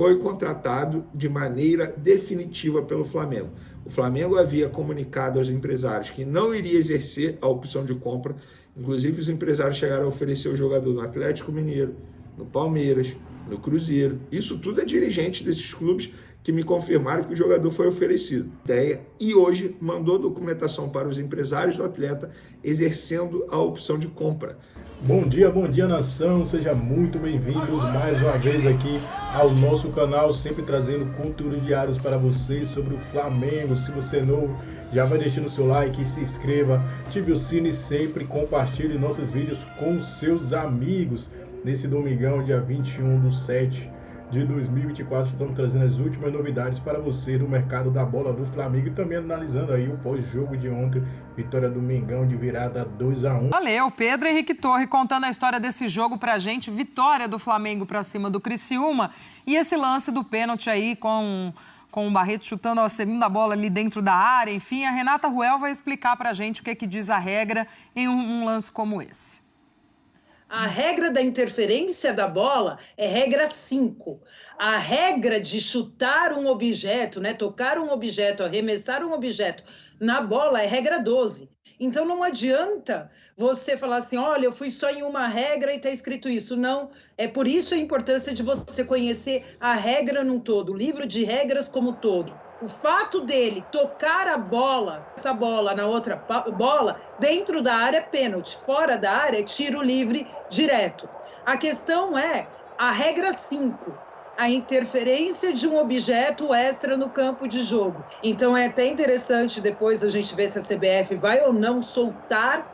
foi contratado de maneira definitiva pelo Flamengo. O Flamengo havia comunicado aos empresários que não iria exercer a opção de compra. Inclusive, os empresários chegaram a oferecer o jogador no Atlético Mineiro, no Palmeiras, no Cruzeiro. Isso tudo é dirigente desses clubes que me confirmaram que o jogador foi oferecido. E hoje mandou documentação para os empresários do atleta exercendo a opção de compra. Bom dia nação, sejam muito bem-vindos mais uma vez aqui ao nosso canal, sempre trazendo conteúdos diários para vocês sobre o Flamengo. Se você é novo, já vai deixando o seu like, se inscreva, ative o sino e sempre compartilhe nossos vídeos com seus amigos. Nesse domingão, dia 21/7 de 2024, estamos trazendo as últimas novidades para você do mercado da bola do Flamengo e também analisando aí o pós-jogo de ontem, vitória do Mengão de virada 2-1. Valeu, Pedro Henrique Torre contando a história desse jogo pra gente, vitória do Flamengo pra cima do Criciúma e esse lance do pênalti aí com o Barreto chutando a segunda bola ali dentro da área. Enfim, a Renata Ruel vai explicar pra gente o que diz a regra em um lance como esse. A regra da interferência da bola é regra 5. A regra de chutar um objeto, né, tocar um objeto, arremessar um objeto na bola é regra 12. Então não adianta você falar assim, olha, eu fui só em uma regra e está escrito isso. Não, é por isso a importância de você conhecer a regra num todo, o livro de regras como todo. O fato dele tocar a bola, essa bola na outra bola, dentro da área é pênalti, fora da área é tiro livre direto. A questão é a regra 5, a interferência de um objeto extra no campo de jogo. Então é até interessante depois a gente ver se a CBF vai ou não soltar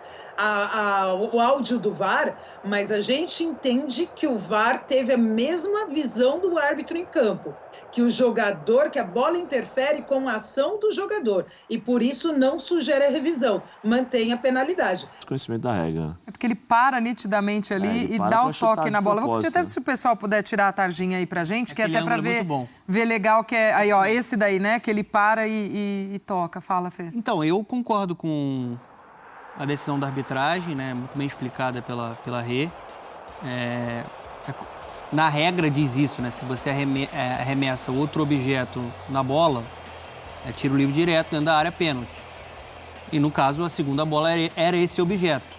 o áudio do VAR, mas a gente entende que o VAR teve a mesma visão do árbitro em campo, que o jogador, que a bola interfere com a ação do jogador e por isso não sugere a revisão, mantém a penalidade. Conhecimento da regra. É porque ele para nitidamente ali e dá o toque na bola. Vou pedir até se o pessoal puder tirar a tarjinha aí pra gente, que é até pra ver legal que é aí, ó, esse daí, né, que ele para e toca. Fala, Fê. Então, eu concordo com a decisão da arbitragem, né, muito bem explicada pela Rê. Na regra diz isso, né? Se você arremessa outro objeto na bola, é tiro livre direto dentro da área, pênalti. E no caso, a segunda bola era esse objeto,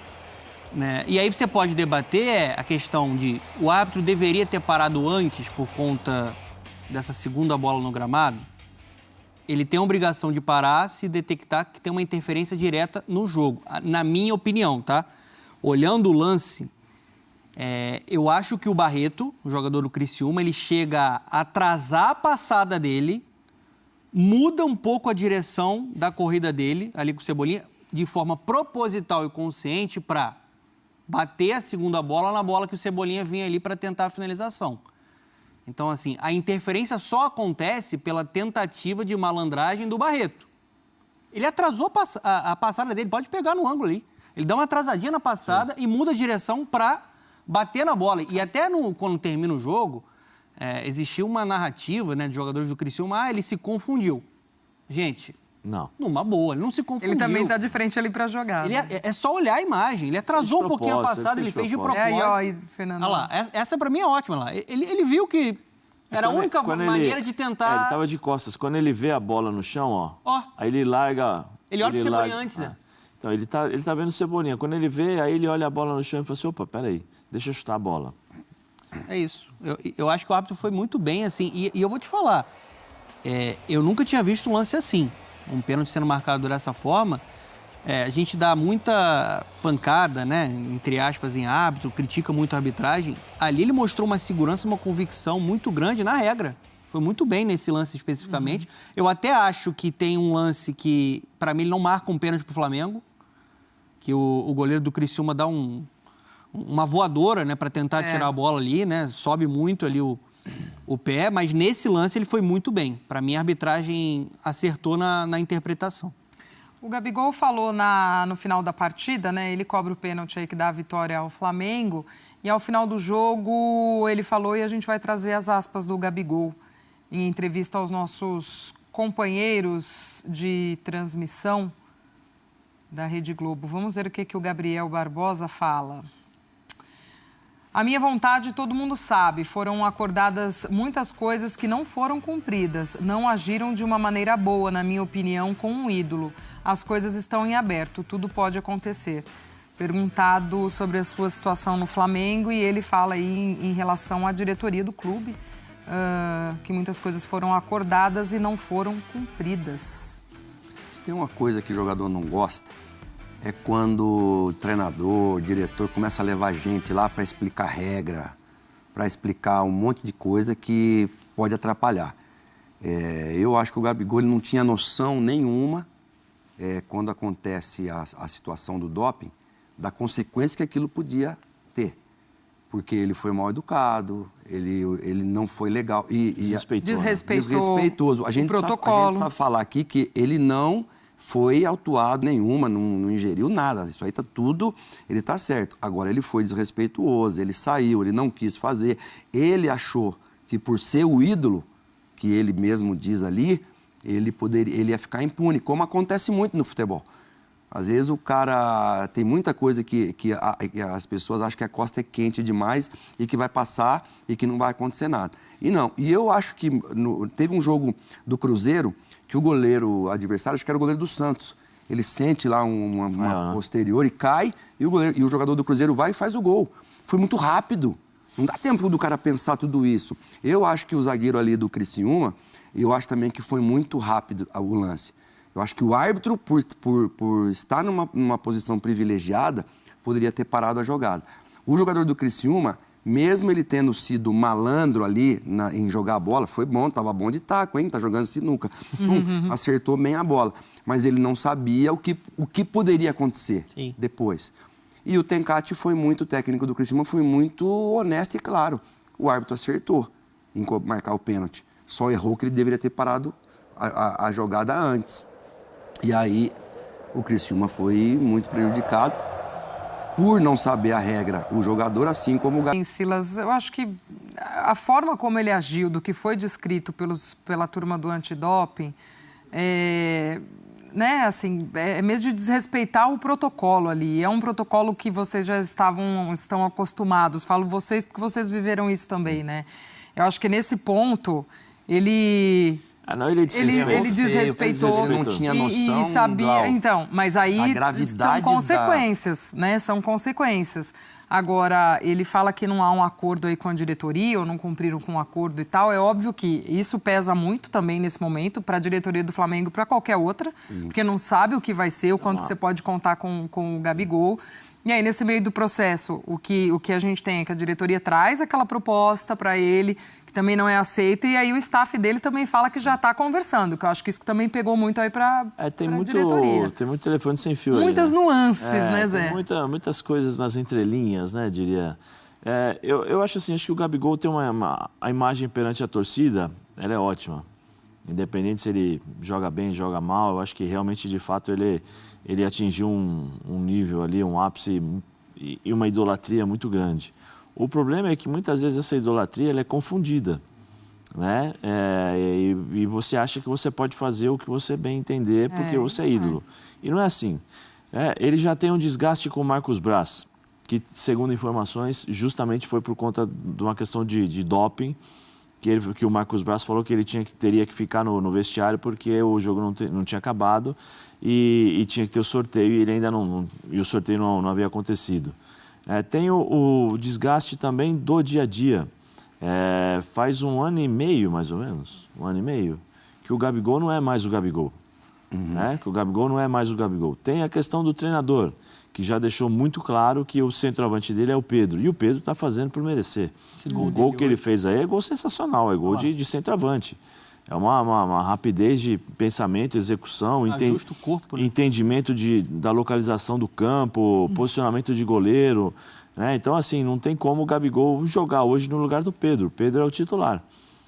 né? E aí você pode debater a questão de o árbitro deveria ter parado antes por conta dessa segunda bola no gramado. Ele tem a obrigação de parar se detectar que tem uma interferência direta no jogo. Na minha opinião, tá? Olhando o lance, eu acho que o Barreto, o jogador do Criciúma, ele chega a atrasar a passada dele, muda um pouco a direção da corrida dele, ali com o Cebolinha, de forma proposital e consciente para bater a segunda bola na bola que o Cebolinha vinha ali para tentar a finalização. Então, assim, a interferência só acontece pela tentativa de malandragem do Barreto. Ele atrasou a passada dele, pode pegar no ângulo ali. Ele dá uma atrasadinha na passada e muda a direção para bater na bola. E até quando termina o jogo, existiu uma narrativa, né, de jogadores do Criciúma, ele se confundiu. Gente, não. Numa boa, ele não se confundiu. Ele também tá de frente ali para jogar. É só olhar a imagem. Ele atrasou um pouquinho a passada, ele fez de propósito. Aí, Fernando. Olha lá, essa para mim é ótima. Lá. Ele viu que era a única maneira de tentar... ele tava de costas. Quando ele vê a bola no chão, aí ele larga... Ele olha pro Cebolinha antes, né? Então, ele tá vendo o Cebolinha. Quando ele vê, aí ele olha a bola no chão e fala assim, opa, peraí, deixa eu chutar a bola. É isso. Eu acho que o árbitro foi muito bem, assim. E eu vou te falar, eu nunca tinha visto um lance assim. Um pênalti sendo marcado dessa forma. A gente dá muita pancada, né, entre aspas, em árbitro, critica muito a arbitragem. Ali ele mostrou uma segurança, uma convicção muito grande na regra. Foi muito bem nesse lance especificamente. Eu até acho que tem um lance que, para mim, ele não marca um pênalti pro Flamengo, que o goleiro do Criciúma dá uma voadora, né, para tentar tirar a bola ali, né, sobe muito ali o pé, mas nesse lance ele foi muito bem. Para mim, a arbitragem acertou na interpretação. O Gabigol falou no final da partida, né? Ele cobra o pênalti aí que dá a vitória ao Flamengo. E ao final do jogo ele falou, e a gente vai trazer as aspas do Gabigol em entrevista aos nossos companheiros de transmissão da Rede Globo. Vamos ver o que o Gabriel Barbosa fala. A minha vontade, todo mundo sabe, foram acordadas muitas coisas que não foram cumpridas. Não agiram de uma maneira boa, na minha opinião, com um ídolo. As coisas estão em aberto, tudo pode acontecer. Perguntado sobre a sua situação no Flamengo, e ele fala aí em relação à diretoria do clube, que muitas coisas foram acordadas e não foram cumpridas. Se tem uma coisa que o jogador não gosta, é quando o treinador, o diretor começa a levar gente lá para explicar regra, para explicar um monte de coisa que pode atrapalhar. Eu acho que o Gabigol ele não tinha noção nenhuma, quando acontece a situação do doping, da consequência que aquilo podia ter. Porque ele foi mal educado, ele não foi legal. Desrespeitoso. A gente precisa falar aqui que ele não foi autuado nenhuma, não ingeriu nada. Isso aí tá tudo, ele tá certo. Agora, ele foi desrespeituoso, ele saiu, ele não quis fazer. Ele achou que por ser o ídolo, que ele mesmo diz ali, ele ia ficar impune, como acontece muito no futebol. Às vezes o cara tem muita coisa que as pessoas acham que a costa é quente demais e que vai passar e que não vai acontecer nada. E não. E eu acho que teve um jogo do Cruzeiro que o goleiro adversário, acho que era o goleiro do Santos, ele sente lá uma posterior e cai e o jogador do Cruzeiro vai e faz o gol. Foi muito rápido. Não dá tempo do cara pensar tudo isso. Eu acho que o zagueiro ali do Criciúma, eu acho também que foi muito rápido o lance. Eu acho que o árbitro, por estar numa posição privilegiada, poderia ter parado a jogada. O jogador do Criciúma, mesmo ele tendo sido malandro ali em jogar a bola, foi bom, estava bom de taco, hein? Tá jogando sinuca. Acertou bem a bola. Mas ele não sabia o que poderia acontecer depois. E o Tencati o técnico do Criciúma, foi muito honesto e claro. O árbitro acertou em marcar o pênalti. Só errou que ele deveria ter parado a jogada antes. E aí, o Criciúma foi muito prejudicado por não saber a regra, o jogador, assim como o... Silas, eu acho que a forma como ele agiu, do que foi descrito pela turma do antidoping, é mesmo de desrespeitar o protocolo ali. É um protocolo que vocês já estão acostumados. Falo vocês porque vocês viveram isso também, né? Eu acho que nesse ponto, ele desrespeitou. Ele não tinha noção e sabia. Então, mas aí são consequências, né? São consequências. Agora, ele fala que não há um acordo aí com a diretoria, ou não cumpriram com um acordo e tal. É óbvio que isso pesa muito também nesse momento para a diretoria do Flamengo e para qualquer outra, porque não sabe o que vai ser, o quanto você pode contar com o Gabigol. E aí, nesse meio do processo, o que a gente tem é que a diretoria traz aquela proposta para ele, que também não é aceita, e aí o staff dele também fala que já está conversando, que eu acho que isso também pegou muito aí para a diretoria. Tem muito telefone sem fio. Muitas nuances, né, Zé? Muitas coisas nas entrelinhas, né, diria. Eu acho assim, acho que o Gabigol tem a imagem perante a torcida, ela é ótima. Independente se ele joga bem, joga mal, eu acho que realmente, de fato, ele atingiu um nível ali, um ápice e uma idolatria muito grande. O problema é que muitas vezes essa idolatria ela é confundida, né? E você acha que você pode fazer o que você bem entender porque você é ídolo. E não é assim. Ele já tem um desgaste com o Marcos Braz, que, segundo informações, justamente foi por conta de uma questão de doping, que o Marcos Braz falou que ele teria que ficar no vestiário porque o jogo não tinha acabado e tinha que ter o sorteio e ele ainda e o sorteio não havia acontecido. Tem o desgaste também do dia a dia. Faz 1 ano e meio, mais ou menos, 1 ano e meio, que o Gabigol não é mais o Gabigol. Que o Gabigol não é mais o Gabigol. Tem a questão do treinador, que já deixou muito claro que o centroavante dele é o Pedro. E o Pedro está fazendo por merecer. O gol que ele fez aí é gol sensacional, é gol de centroavante. É uma rapidez de pensamento, execução, ajusta o corpo, né? Entendimento da localização do campo, posicionamento de goleiro. Né? Então, assim, não tem como o Gabigol jogar hoje no lugar do Pedro. O Pedro é o titular.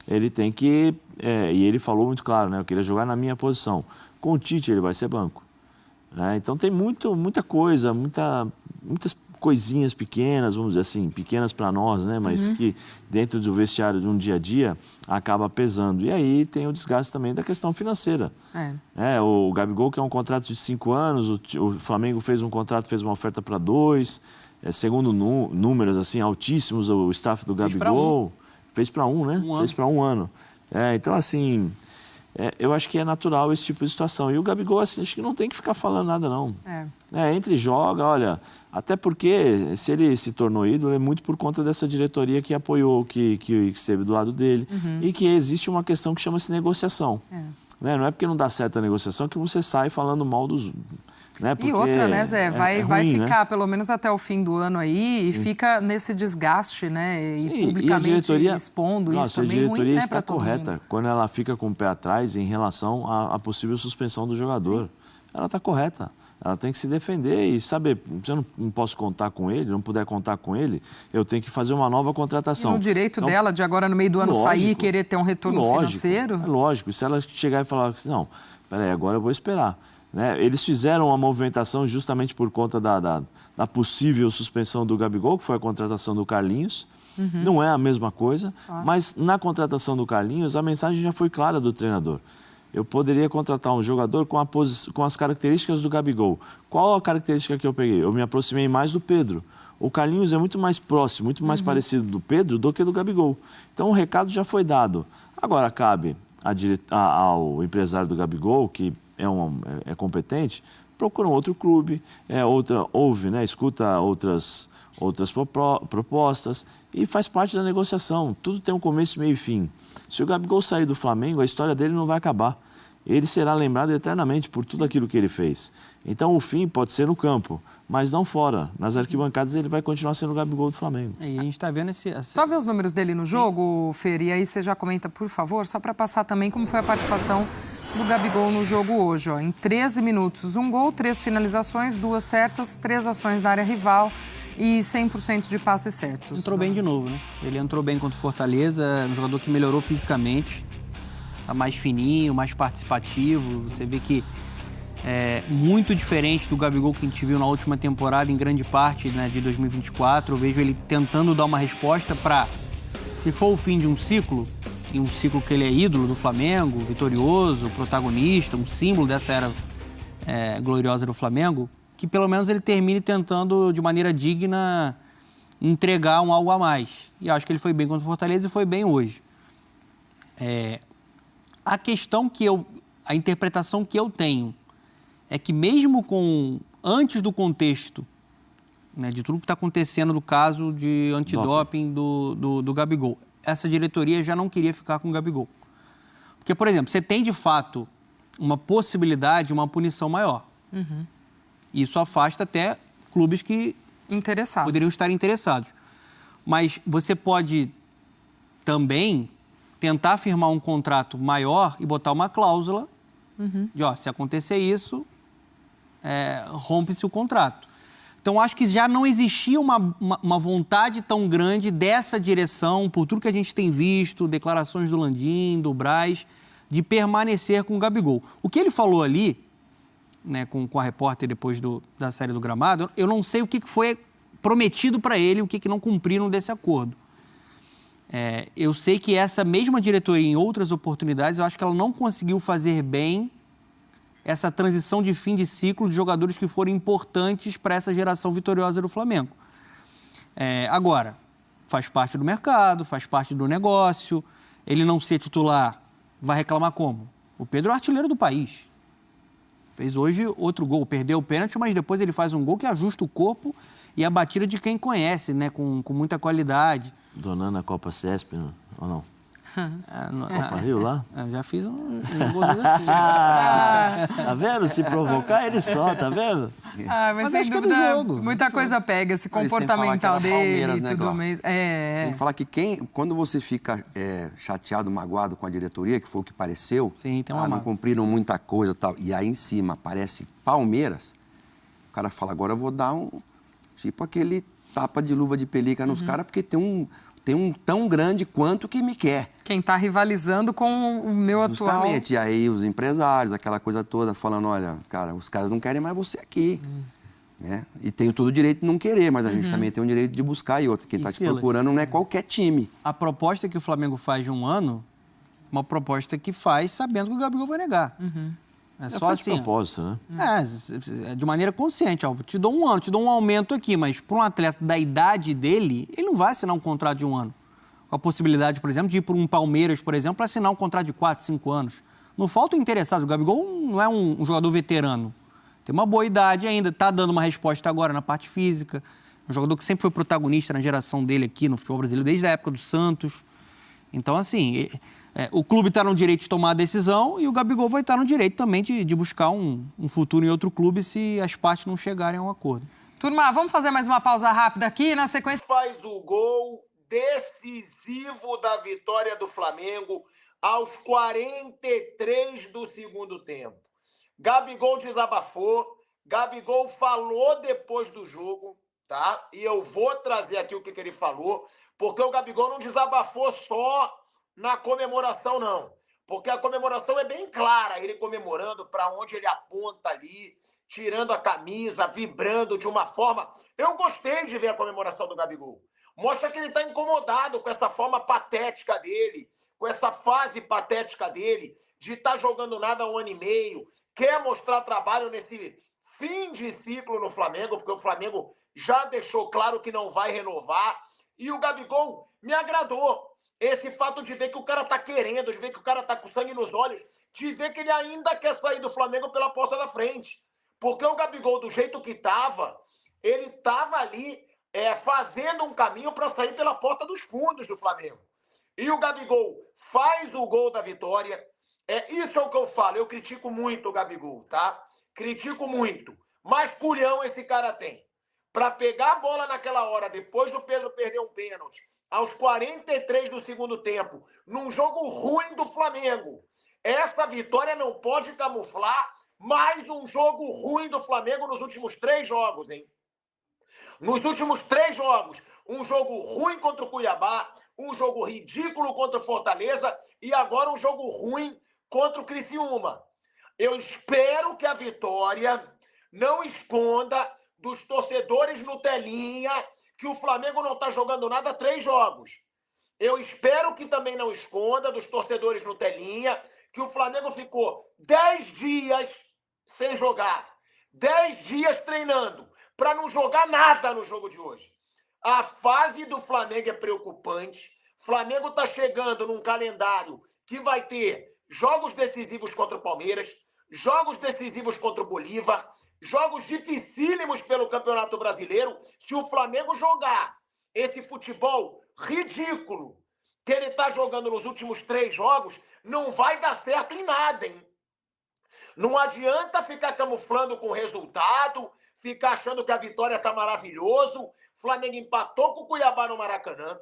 Ele tem que... e ele falou muito claro, né? Eu queria jogar na minha posição. Com o Tite, ele vai ser banco. Então tem muita coisa, muitas coisinhas pequenas, vamos dizer assim, pequenas para nós, né? Mas que dentro do vestiário de um dia a dia acaba pesando. E aí tem o desgaste também da questão financeira. O Gabigol quer um contrato de 5 anos, o Flamengo fez um contrato, fez uma oferta para 2. segundo números assim, altíssimos, o staff do Gabigol fez para né? Fez para 1 ano. Então, assim, eu acho que é natural esse tipo de situação. E o Gabigol, assim, acho que não tem que ficar falando nada, não. Entra e joga, olha, até porque se ele se tornou ídolo é muito por conta dessa diretoria que apoiou, que esteve do lado dele. E que existe uma questão que chama-se negociação. Não é porque não dá certo a negociação que você sai falando mal dos... Né? E outra, né, Zé? Vai ficar pelo menos até o fim do ano aí e fica nesse desgaste, né? E publicamente expondo isso também ruim, né, para todo mundo. Quando ela fica com o pé atrás em relação à possível suspensão do jogador. Ela está correta. Ela tem que se defender e saber, se eu não posso contar com ele, não puder contar com ele, eu tenho que fazer uma nova contratação. E o direito dela de agora no meio do ano sair e querer ter um retorno financeiro? É lógico. Se ela chegar e falar assim, não, peraí, agora eu vou esperar. Né? Eles fizeram uma movimentação justamente por conta da possível suspensão do Gabigol, que foi a contratação do Carlinhos. Não é a mesma coisa, mas na contratação do Carlinhos a mensagem já foi clara do treinador. Eu poderia contratar um jogador com as características do Gabigol. Qual a característica que eu peguei? Eu me aproximei mais do Pedro. O Carlinhos é muito mais próximo, muito mais parecido do Pedro do que do Gabigol. Então o recado já foi dado. Agora cabe ao empresário do Gabigol, que é competente, procura um outro clube, ouve, né, escuta outras propostas e faz parte da negociação. Tudo tem um começo, meio e fim. Se o Gabigol sair do Flamengo, a história dele não vai acabar. Ele será lembrado eternamente por tudo aquilo que ele fez. Então o fim pode ser no campo, mas não fora. Nas arquibancadas ele vai continuar sendo o Gabigol do Flamengo. E a gente está vendo Só ver os números dele no jogo, Fer, e aí você já comenta, por favor, só para passar também como foi a participação do Gabigol no jogo hoje. Em 13 minutos, 1 gol, 3 finalizações, 2 certas, 3 ações na área rival e 100% de passes certos. Entrou bem de novo, né? Ele entrou bem contra o Fortaleza, um jogador que melhorou fisicamente, tá mais fininho, mais participativo. Você vê que é muito diferente do Gabigol que a gente viu na última temporada, em grande parte, né, de 2024. Eu vejo ele tentando dar uma resposta para, se for o fim de um ciclo, e um ciclo que ele é ídolo do Flamengo, vitorioso, protagonista, um símbolo dessa era gloriosa do Flamengo, que pelo menos ele termine tentando, de maneira digna, entregar algo a mais. E acho que ele foi bem contra o Fortaleza e foi bem hoje. A questão a interpretação que eu tenho é que mesmo antes do contexto, né, de tudo que está acontecendo no caso de antidoping do Gabigol, essa diretoria já não queria ficar com o Gabigol. Porque, por exemplo, você tem de fato uma possibilidade, uma punição maior. Isso afasta até clubes que poderiam estar interessados. Mas você pode também tentar firmar um contrato maior e botar uma cláusula de, se acontecer isso, rompe-se o contrato. Então, acho que já não existia uma vontade tão grande dessa direção, por tudo que a gente tem visto, declarações do Landim, do Braz, de permanecer com o Gabigol. O que ele falou ali, né, com a repórter depois da série do Gramado, eu não sei o que foi prometido para ele, o que não cumpriram desse acordo. Eu sei que essa mesma diretoria, em outras oportunidades, eu acho que ela não conseguiu fazer bem essa transição de fim de ciclo de jogadores que foram importantes para essa geração vitoriosa do Flamengo. Agora, faz parte do mercado, faz parte do negócio. Ele não ser titular, vai reclamar como? O Pedro é o artilheiro do país. Fez hoje outro gol, perdeu o pênalti, mas depois ele faz um gol que ajusta o corpo e a batida de quem conhece, né? Com muita qualidade. Donando a Copa CESP, ou não? Copa Rio lá? Já fiz um golzinho assim. Tá vendo? Se provocar, ele só, tá vendo? Mas sem dúvida, é do jogo. Muita coisa pega, esse comportamental dele e tudo mais. Sem falar que quando você fica chateado, magoado com a diretoria, que foi o que pareceu, sim, tem não cumpriram muita coisa e tal, e aí em cima aparece Palmeiras, o cara fala, agora eu vou dar tipo aquele tapa de luva de pelica nos caras, porque tem um tão grande quanto que me quer. Quem está rivalizando com o meu atual... Justamente. E aí os empresários, aquela coisa toda, falando, olha, cara, os caras não querem mais você aqui. Né? E tem todo o direito de não querer, mas a gente também tem o direito de buscar. E outra, quem está te procurando não é qualquer time. A proposta que o Flamengo faz de um ano, uma proposta que faz sabendo que o Gabigol vai negar. É só assim. De propósito, né? De maneira consciente. Ó, te dou um ano, te dou um aumento aqui, mas para um atleta da idade dele, ele não vai assinar um contrato de um ano. Com a possibilidade, por exemplo, de ir para um Palmeiras, por exemplo, para assinar um contrato de 4, 5 anos. Não faltam interessados. O Gabigol não é um jogador veterano. Tem uma boa idade ainda, está dando uma resposta agora na parte física. Um jogador que sempre foi protagonista na geração dele aqui no futebol brasileiro, desde a época do Santos. Então, assim, o clube está no direito de tomar a decisão e o Gabigol vai estar no direito também de buscar um futuro em outro clube se as partes não chegarem a um acordo. Turma, vamos fazer mais uma pausa rápida aqui. Na sequência... Faz o gol decisivo da vitória do Flamengo aos 43 do segundo tempo. Gabigol desabafou, Gabigol falou depois do jogo, tá? E eu vou trazer aqui o que ele falou, porque o Gabigol não desabafou só na comemoração, não. Porque a comemoração é bem clara, ele comemorando para onde ele aponta ali, tirando a camisa, vibrando de uma forma... Eu gostei de ver a comemoração do Gabigol. Mostra que ele está incomodado com essa forma patética dele, com essa fase patética dele, de estar jogando nada há 1 ano e meio, quer mostrar trabalho nesse fim de ciclo no Flamengo, porque o Flamengo já deixou claro que não vai renovar. E o Gabigol me agradou. Esse fato de ver que o cara tá querendo, de ver que o cara tá com sangue nos olhos, de ver que ele ainda quer sair do Flamengo pela porta da frente. Porque o Gabigol, do jeito que tava, ele tava ali fazendo um caminho para sair pela porta dos fundos do Flamengo. E o Gabigol faz o gol da vitória. Isso é o que eu falo. Eu critico muito o Gabigol, tá? Critico muito. Mas culhão esse cara tem. Para pegar a bola naquela hora, depois do Pedro perder um pênalti, aos 43 do segundo tempo, num jogo ruim do Flamengo. Essa vitória não pode camuflar mais um jogo ruim do Flamengo nos últimos 3 jogos, hein? Nos últimos 3 jogos, um jogo ruim contra o Cuiabá, um jogo ridículo contra o Fortaleza e agora um jogo ruim contra o Criciúma. Eu espero que a vitória não esconda dos torcedores no telinha que o Flamengo não está jogando nada há 3 jogos. Eu espero que também não esconda dos torcedores no telinha que o Flamengo ficou 10 dias sem jogar, 10 dias treinando, para não jogar nada no jogo de hoje. A fase do Flamengo é preocupante. O Flamengo está chegando num calendário que vai ter jogos decisivos contra o Palmeiras, jogos decisivos contra o Bolívar, jogos dificílimos pelo Campeonato Brasileiro. Se o Flamengo jogar esse futebol ridículo que ele está jogando nos últimos 3 jogos, não vai dar certo em nada, hein? Não adianta ficar camuflando com o resultado, ficar achando que a vitória está maravilhoso. O Flamengo empatou com o Cuiabá no Maracanã,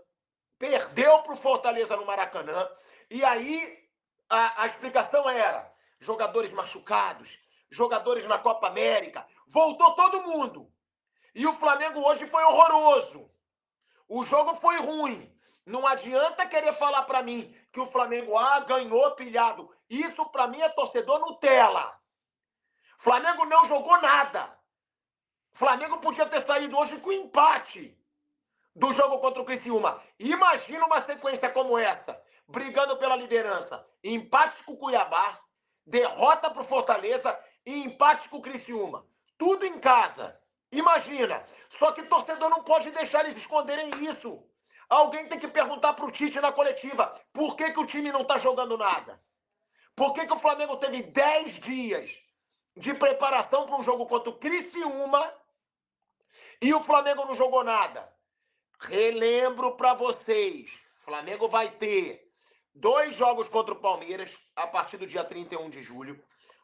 perdeu para o Fortaleza no Maracanã, e aí a explicação era jogadores machucados, jogadores na Copa América, voltou todo mundo. E o Flamengo hoje foi horroroso. O jogo foi ruim. Não adianta querer falar para mim que o Flamengo ganhou pilhado. Isso para mim é torcedor Nutella. Flamengo não jogou nada. Flamengo podia ter saído hoje com empate do jogo contra o Criciúma. Imagina uma sequência como essa, brigando pela liderança. Empate com o Cuiabá, derrota para o Fortaleza e empate com o Criciúma. Tudo em casa. Imagina. Só que o torcedor não pode deixar eles esconderem isso. Alguém tem que perguntar para o Tite na coletiva por que o time não está jogando nada. Por que o Flamengo teve 10 dias de preparação para um jogo contra o Criciúma e o Flamengo não jogou nada? Relembro para vocês, o Flamengo vai ter 2 jogos contra o Palmeiras a partir do dia 31 de julho,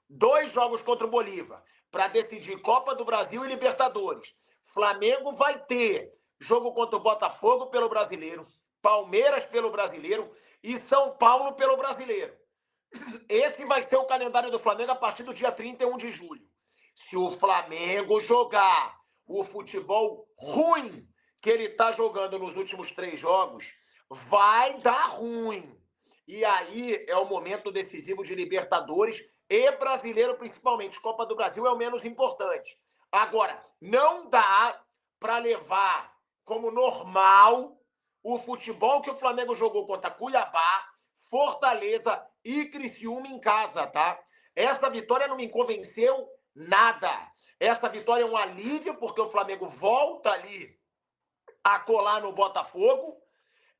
2 jogos contra o Bolívar para decidir Copa do Brasil e Libertadores. Flamengo vai ter jogo contra o Botafogo pelo Brasileiro, Palmeiras pelo Brasileiro e São Paulo pelo Brasileiro. Esse vai ser o calendário do Flamengo a partir do dia 31 de julho. Se o Flamengo jogar o futebol ruim que ele está jogando nos últimos 3 jogos, vai dar ruim. E aí é o momento decisivo de Libertadores e Brasileiro principalmente. Copa do Brasil é o menos importante. Agora, não dá para levar como normal o futebol que o Flamengo jogou contra Cuiabá, Fortaleza e Criciúma em casa, tá? essa vitória não me convenceu nada. Essa vitória é um alívio, porque o Flamengo volta ali a colar no Botafogo.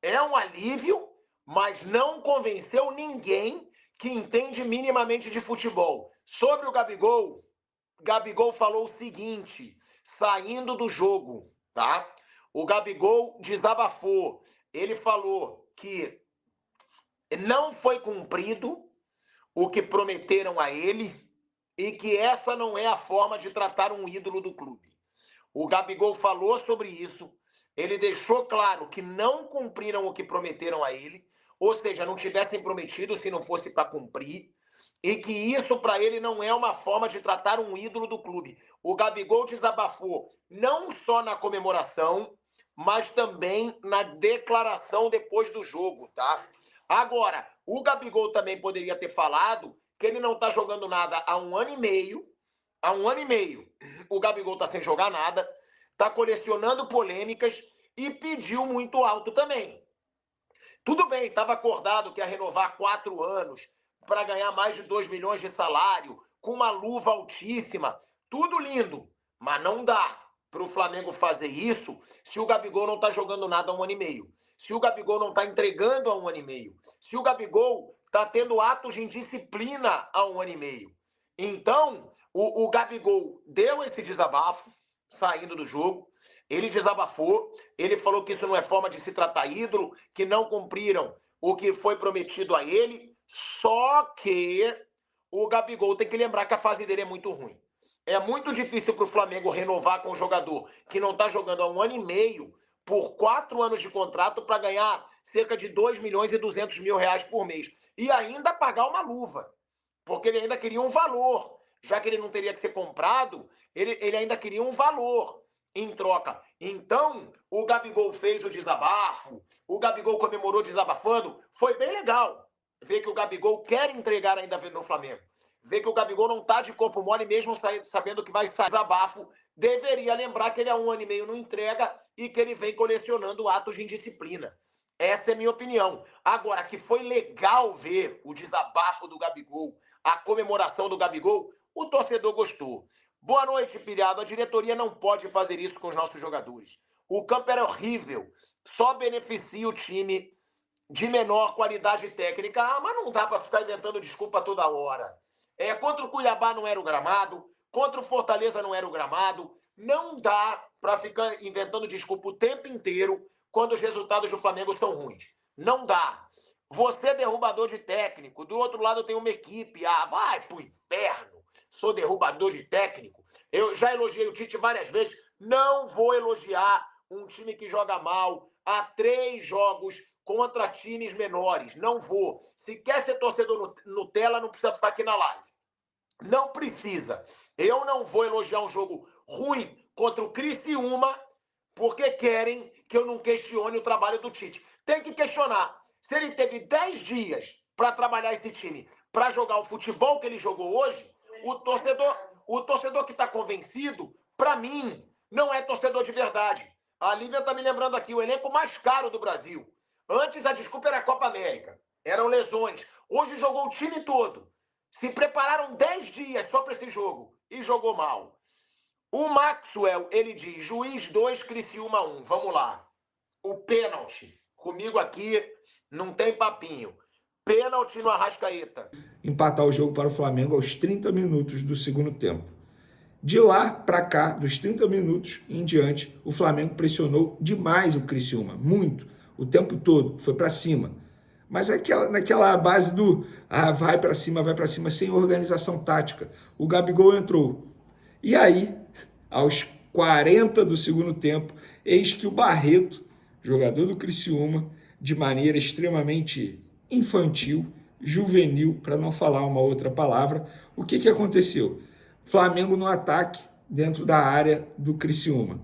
É um alívio, mas não convenceu ninguém que entende minimamente de futebol. Sobre o Gabigol, Gabigol falou o seguinte, saindo do jogo, tá? O Gabigol desabafou. Ele falou que não foi cumprido o que prometeram a ele e que essa não é a forma de tratar um ídolo do clube. O Gabigol falou sobre isso, ele deixou claro que não cumpriram o que prometeram a ele, ou seja, não tivessem prometido se não fosse para cumprir, e que isso para ele não é uma forma de tratar um ídolo do clube. O Gabigol desabafou não só na comemoração, mas também na declaração depois do jogo, tá? Agora, o Gabigol também poderia ter falado que ele não está jogando nada há 1 ano e meio. Há 1 ano e meio, o Gabigol está sem jogar nada, está colecionando polêmicas e pediu muito alto também. Tudo bem, estava acordado que ia renovar 4 anos para ganhar mais de 2 milhões de salário, com uma luva altíssima. Tudo lindo, mas não dá para o Flamengo fazer isso se o Gabigol não está jogando nada há 1 ano e meio. Se o Gabigol não está entregando há 1 ano e meio. Se o Gabigol está tendo atos de indisciplina há 1 ano e meio. Então, o Gabigol deu esse desabafo, saindo do jogo. Ele desabafou, ele falou que isso não é forma de se tratar ídolo, que não cumpriram o que foi prometido a ele, só que o Gabigol tem que lembrar que a fase dele é muito ruim. É muito difícil para o Flamengo renovar com um jogador que não está jogando há 1 ano e meio por 4 anos de contrato para ganhar cerca de 2 milhões e 200 mil reais por mês. E ainda pagar uma luva, porque ele ainda queria um valor. Já que ele não teria que ser comprado, ele ainda queria um valor em troca. Então, o Gabigol fez o desabafo, o Gabigol comemorou desabafando. Foi bem legal ver que o Gabigol quer entregar ainda no Flamengo. Ver que o Gabigol não está de corpo mole, mesmo sabendo que vai sair desabafo. Deveria lembrar que ele há 1 ano e meio não entrega e que ele vem colecionando atos de indisciplina. Essa é a minha opinião. Agora, que foi legal ver o desabafo do Gabigol, a comemoração do Gabigol, o torcedor gostou. Boa noite, pilhado. A diretoria não pode fazer isso com os nossos jogadores. O campo era horrível. Só beneficia o time de menor qualidade técnica. Ah, mas não dá para ficar inventando desculpa toda hora. Contra o Cuiabá não era o gramado. Contra o Fortaleza não era o gramado. Não dá para ficar inventando desculpa o tempo inteiro quando os resultados do Flamengo são ruins. Não dá. Você é derrubador de técnico. Do outro lado tem uma equipe. Ah, vai pro inferno. Sou derrubador de técnico. Eu já elogiei o Tite várias vezes. Não vou elogiar um time que joga mal há 3 jogos contra times menores. Não vou. Se quer ser torcedor Nutella, não precisa ficar aqui na live. Não precisa. Eu não vou elogiar um jogo ruim contra o Criciúma porque querem que eu não questione o trabalho do Tite. Tem que questionar. Se ele teve 10 dias para trabalhar esse time, para jogar o futebol que ele jogou hoje, o torcedor que está convencido, para mim, não é torcedor de verdade. A Lívia está me lembrando aqui, o elenco mais caro do Brasil. Antes a desculpa era a Copa América. Eram lesões. Hoje jogou o time todo. Se prepararam 10 dias só para esse jogo e jogou mal. O Maxwell, ele diz, juiz 2, Criciúma 1. Vamos lá. O pênalti. Comigo aqui não tem papinho. Pênalti no Arrascaeta. Empatar o jogo para o Flamengo aos 30 minutos do segundo tempo. De lá para cá, dos 30 minutos em diante, o Flamengo pressionou demais o Criciúma, muito, o tempo todo, foi para cima. Mas naquela base do vai para cima, sem organização tática. O Gabigol entrou. E aí, aos 40 do segundo tempo, eis que o Barreto, jogador do Criciúma, de maneira extremamente infantil, juvenil, para não falar uma outra palavra, o que aconteceu? Flamengo no ataque dentro da área do Criciúma.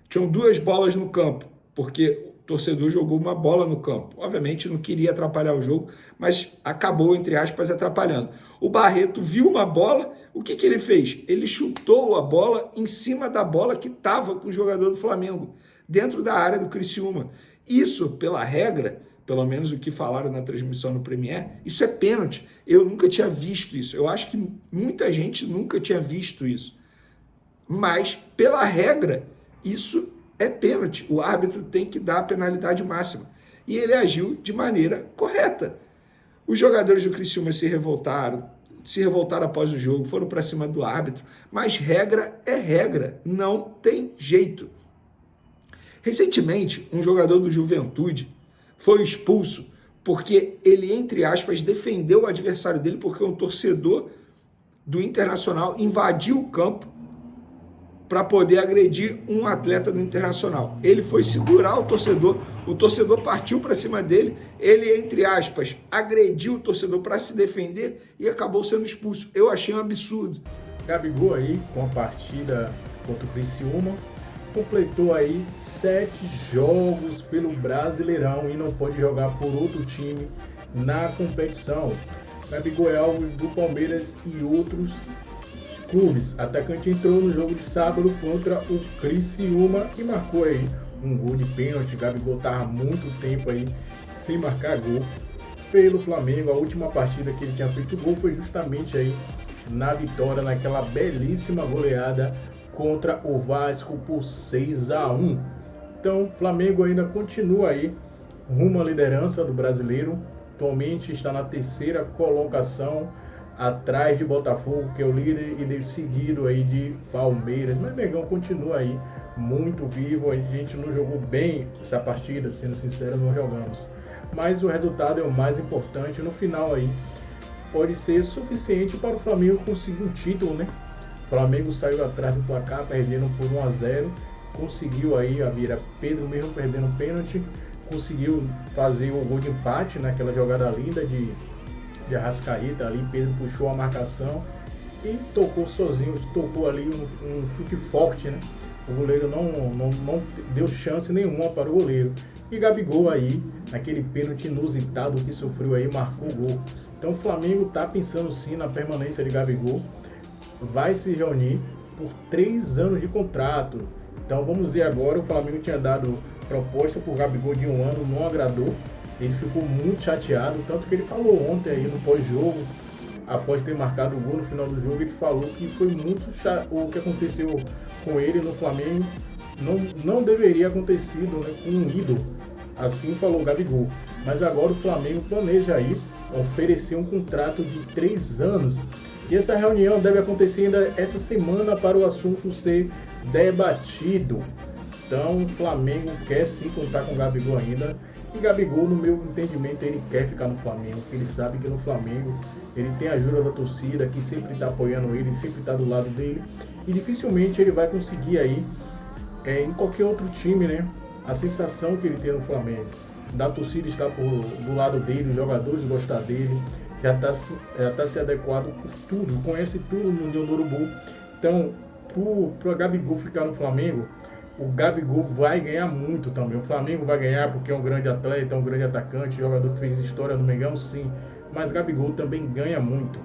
Tinham 2 bolas no campo, porque o torcedor jogou uma bola no campo. Obviamente não queria atrapalhar o jogo, mas acabou, entre aspas, atrapalhando. O Barreto viu uma bola, o que ele fez? Ele chutou a bola em cima da bola que estava com o jogador do Flamengo, dentro da área do Criciúma. Isso, pela regra, pelo menos o que falaram na transmissão no Premier, isso é pênalti. Eu nunca tinha visto isso. Eu acho que muita gente nunca tinha visto isso. Mas, pela regra, isso é pênalti. O árbitro tem que dar a penalidade máxima. E ele agiu de maneira correta. Os jogadores do Criciúma se revoltaram após o jogo, foram para cima do árbitro, mas regra é regra, não tem jeito. Recentemente, um jogador do Juventude foi expulso porque ele, entre aspas, defendeu o adversário dele porque um torcedor do Internacional invadiu o campo para poder agredir um atleta do Internacional. Ele foi segurar o torcedor partiu para cima dele, ele, entre aspas, agrediu o torcedor para se defender e acabou sendo expulso. Eu achei um absurdo. Gabigol aí, com a partida contra o Criciúma, completou aí 7 jogos pelo Brasileirão e não pode jogar por outro time na competição. Gabigol é alvo do Palmeiras e outros clubes. Atacante entrou no jogo de sábado contra o Criciúma e marcou aí um gol de pênalti. Gabigol estava muito tempo aí sem marcar gol pelo Flamengo. A última partida que ele tinha feito gol foi justamente aí na vitória, naquela belíssima goleada contra o Vasco por 6-1. Então, o Flamengo ainda continua aí rumo à liderança do Brasileiro. Atualmente está na 3ª colocação, atrás de Botafogo, que é o líder, e seguido aí de Palmeiras. Mas o Mengão continua aí muito vivo. A gente não jogou bem essa partida, sendo sincero, não jogamos. Mas o resultado é o mais importante. No final aí, pode ser suficiente para o Flamengo conseguir um título, né? O Flamengo saiu atrás do placar, perdendo por 1-0. Conseguiu aí a vira. Pedro, mesmo perdendo o pênalti, conseguiu fazer o gol de empate naquela jogada linda de Arrascaeta ali. Pedro puxou a marcação e tocou sozinho, tocou ali um chute forte, né? O goleiro não deu chance nenhuma para o goleiro. E Gabigol aí, naquele pênalti inusitado que sofreu aí, marcou o gol. Então o Flamengo está pensando sim na permanência de Gabigol. Vai se reunir por 3 anos de contrato. Então vamos ver agora, o Flamengo tinha dado proposta por Gabigol de 1 ano, não agradou. Ele ficou muito chateado, tanto que ele falou ontem aí no pós-jogo, após ter marcado o gol no final do jogo, ele falou que foi muito chato o que aconteceu com ele no Flamengo. Não deveria acontecido, né, com um ídolo. Assim falou o Gabigol. Mas agora o Flamengo planeja aí oferecer um contrato de 3 anos. E essa reunião deve acontecer ainda essa semana para o assunto ser debatido. Então o Flamengo quer sim contar com o Gabigol ainda. E Gabigol, no meu entendimento, ele quer ficar no Flamengo. Porque ele sabe que no Flamengo ele tem a ajuda da torcida, que sempre está apoiando ele, sempre está do lado dele. E dificilmente ele vai conseguir aí, em qualquer outro time, né? A sensação que ele tem no Flamengo. Da torcida estar do lado dele, os jogadores gostar dele. Já tá se adequado por tudo, conhece tudo no União do Urubu. Então, para o Gabigol ficar no Flamengo, o Gabigol vai ganhar muito também. O Flamengo vai ganhar porque é um grande atleta, é um grande atacante, jogador que fez história no Mengão, sim. Mas Gabigol também ganha muito.